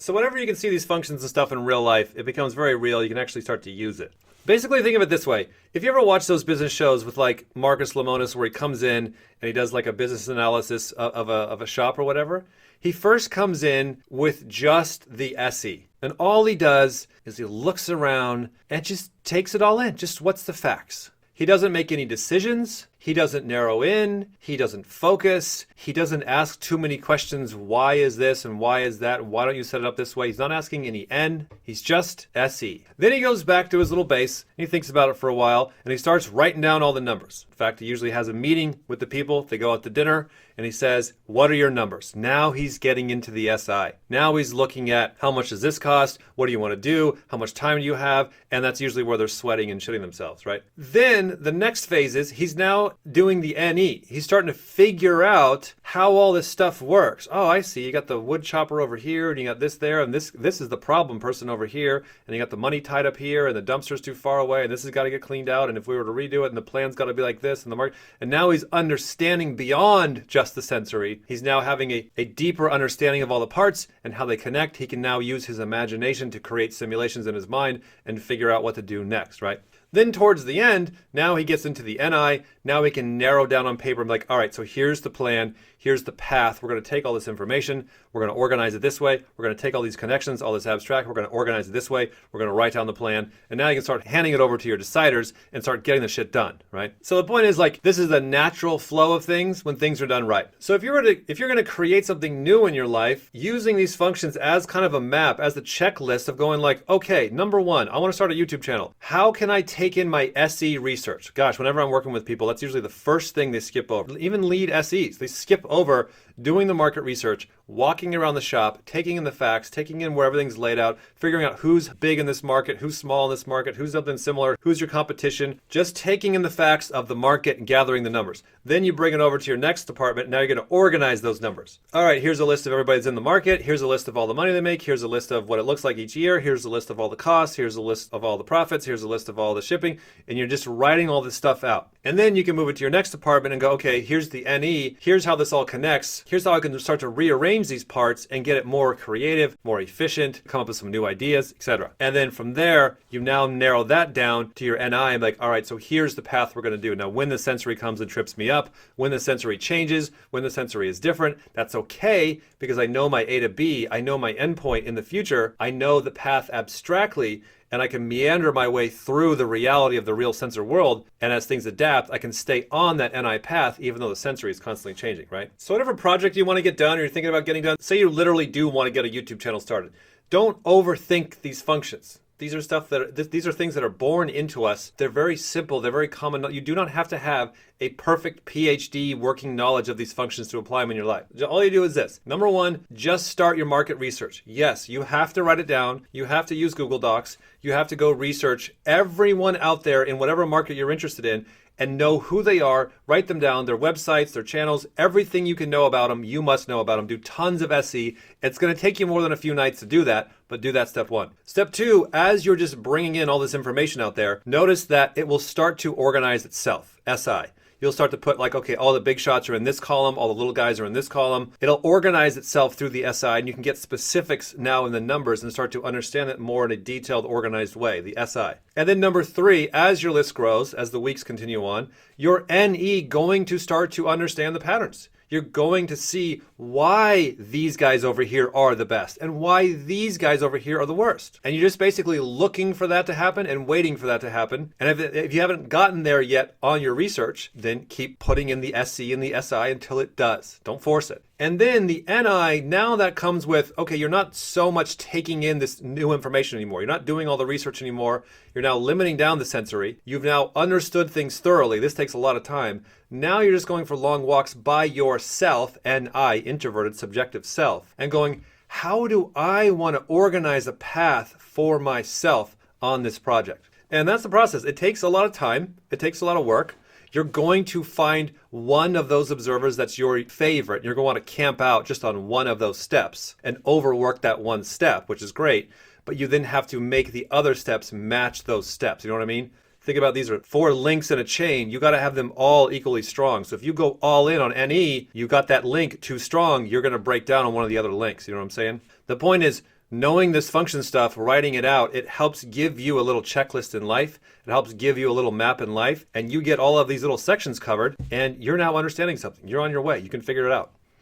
So whenever you can see these functions and stuff in real life, it becomes very real. You can actually start to use it. Basically, think of it this way. If you ever watch those business shows with like Marcus Lemonis where he comes in and he does like a business analysis of a shop or whatever, he first comes in with just the SE. And all he does is he looks around and just takes it all in. Just what's the facts? He doesn't make any decisions. He doesn't narrow in. He doesn't focus. He doesn't ask too many questions. Why is this and why is that? Why don't you set it up this way? He's not asking any N. He's just SE. Then he goes back to his little base and he thinks about it for a while and he starts writing down all the numbers. In fact, he usually has a meeting with the people. They go out to dinner and he says, what are your numbers? Now he's getting into the SI. Now he's looking at how much does this cost? What do you want to do? How much time do you have? And that's usually where they're sweating and shitting themselves, right? Then the next phase is he's now doing the NE. He's starting to figure out how all this stuff works. Oh, I see. You got the wood chopper over here, and you got this there, and this is the problem person over here, and you got the money tied up here, and the dumpster's too far away, and this has got to get cleaned out, and if we were to redo it, and the plan's got to be like this, and the market, and now he's understanding beyond just the sensory. He's now having a deeper understanding of all the parts and how they connect. He can now use his imagination to create simulations in his mind and figure out what to do next, right? Then towards the end, now he gets into the NI. Now he can narrow down on paper and be like, all right, so here's the plan. Here's the path. We're going to take all this information. We're going to organize it this way. We're going to take all these connections, all this abstract. We're going to organize it this way. We're going to write down the plan. And now you can start handing it over to your deciders and start getting the shit done, right? So the point is like, this is the natural flow of things when things are done right. So if you're going to create something new in your life, using these functions as kind of a map, as the checklist of going like, okay, number one, I want to start a YouTube channel. How can I take in my SE research? Gosh, whenever I'm working with people, that's usually the first thing they skip over. Even lead SEs, they skip over doing the market research, walking around the shop, taking in the facts, taking in where everything's laid out, figuring out who's big in this market, who's small in this market, who's something similar, who's your competition, just taking in the facts of the market and gathering the numbers. Then you bring it over to your next department. Now you're going to organize those numbers. All right, here's a list of everybody that's in the market. Here's a list of all the money they make. Here's a list of what it looks like each year. Here's a list of all the costs. Here's a list of all the profits. Here's a list of all the shipping. And you're just writing all this stuff out. And then you can move it to your next department and go, okay, here's the NE. Here's how this all connects. Here's how I can start to rearrange these parts and get it more creative, more efficient, come up with some new ideas, etc. And then from there, you now narrow that down to your NI and be like, all right, so here's the path we're going to do. Now, when the sensory comes and trips me up, when the sensory changes, when the sensory is different, that's okay because I know my A to B, I know my endpoint in the future, I know the path abstractly, and I can meander my way through the reality of the real sensor world. And as things adapt, I can stay on that NI path, even though the sensory is constantly changing, right? So whatever project you want to get done or you're thinking about getting done, say you literally do want to get a YouTube channel started. Don't overthink these functions. These are these are things that are born into us. They're very simple. They're very common. You do not have to have a perfect PhD working knowledge of these functions to apply them in your life. All you do is this. Number one, just start your market research. Yes, you have to write it down. You have to use Google Docs. You have to go research everyone out there in whatever market you're interested in and know who they are, write them down, their websites, their channels, everything you can know about them, you must know about them. Do tons of SE. It's going to take you more than a few nights to do that, but do that step one. Step two, as you're just bringing in all this information out there, notice that it will start to organize itself, SI. You'll start to put like, okay, all the big shots are in this column, all the little guys are in this column. It'll organize itself through the SI, and you can get specifics now in the numbers and start to understand it more in a detailed, organized way, the SI. And then number three, as your list grows, as the weeks continue on, your NE going to start to understand the patterns. You're going to see why these guys over here are the best and why these guys over here are the worst. And you're just basically looking for that to happen and waiting for that to happen. And if you haven't gotten there yet on your research, then keep putting in the SC and the SI until it does. Don't force it. And then the NI, now that comes with, okay, you're not so much taking in this new information anymore. You're not doing all the research anymore. You're now limiting down the sensory. You've now understood things thoroughly. This takes a lot of time. Now you're just going for long walks by yourself, NI, introverted subjective self, and going, how do I want to organize a path for myself on this project? And that's the process. It takes a lot of time. It takes a lot of work. You're going to find one of those observers that's your favorite. You're going to want to camp out just on one of those steps and overwork that one step, which is great. But you then have to make the other steps match those steps. You know what I mean? Think about these are 4 links in a chain. You got to have them all equally strong. So if you go all in on NE, you got that link too strong, you're going to break down on one of the other links. You know what I'm saying? The point is, knowing this function stuff, writing it out, it helps give you a little checklist in life. It helps give you a little map in life, and you get all of these little sections covered, and you're now understanding something. You're on your way. You can figure it out.